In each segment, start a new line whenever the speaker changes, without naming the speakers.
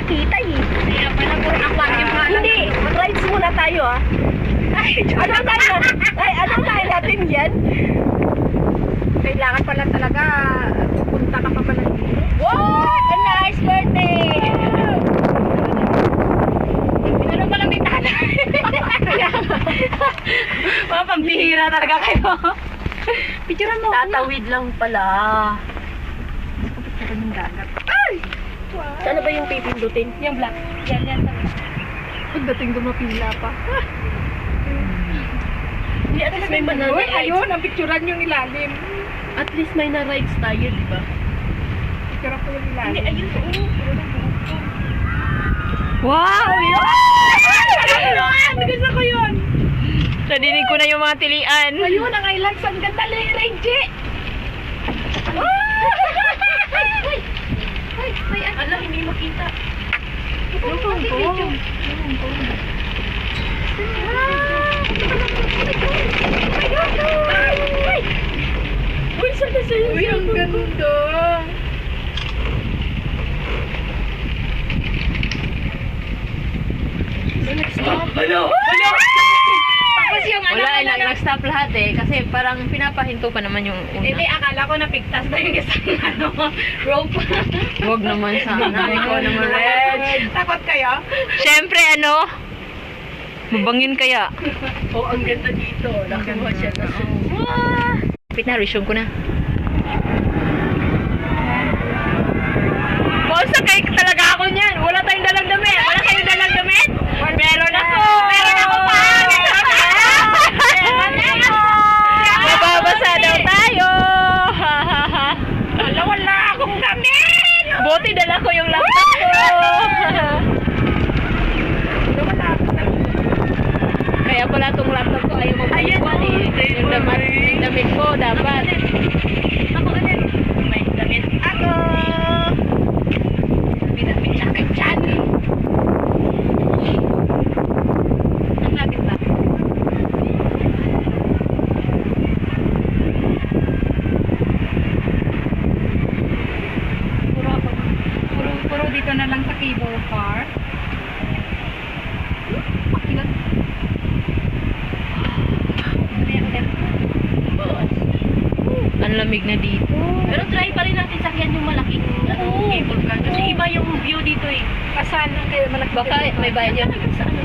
makita eh.
Kaya pala puro aquarium nga lang.
Hindi, rides muna tayo ah. Anong tayo natin yan?
Kailangan pala talaga pupunta ka pa pala dito.
Wow! A nice birthday!
Ano pala may tala? Kaya mga pambihira talaga kayo. Picturean mo.
Tatawid lang pala.
Picturean yung dagat. Ay! Wow.
Saan ba yung pipindutin?
Yung black. Yan. Pagdating dumapila pa.
Hindi, at least may
Uy,
manana-rides.
ayun, ang picturean yung ilalim.
At least may na-rides tayo, di ba?
Picturean ko yung ilalim.
Hindi, ayun po.
Wow!
Gusto ko yun.
Nadinig ko na yung mga tilian.
Ayun, ang islands. Ang ganda lang yung Renji.
Ay, alam, hindi makita.
Yung video.
Uy, saan na sa'yo?
Uy, ang ganda. Tapos yung ano,
Nag-stop lahat eh. Kasi parang pinapahinto pa naman yung
hindi,
una.
akala ko napigtas na yung isang rope.
Huwag naman sana. Ikaw naman, Reg.
Takot kayo?
Siyempre, mabangin kaya.
Oh, ang ganda dito. Nakuha siya na.
Kapit na, resume ko na. Bonsa, kay talaga ako niyan. Wala tayong dalang damit. Wala kayong dalang damit? Meron ako. Meron ako pa. Mababasa daw tayo.
Wala akong damit!
Buti dala ko yung laptop ko.
Wala akong damit.
Kaya pala itong laptop ko ayaw magpaliwan eh. Yung damit ko dapat.
Ako ulit. May damit ako. Binamit na ka dyan. Ang lapit ba? Puro dito na lang sa cable car. Pakilat.
Ang lamig na dito.
Pero try pa rin natin sakyan yung malaking cable car. Kasi iba yung view dito eh.
Pasan kayo malaki.
Baka may bayad yan.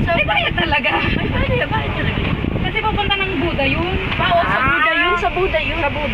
May bayad talaga.
May bayad talaga.
Kasi papunta ng Buda yun.
Sa Buda yun. Sa Buda yun.
Sa Buda.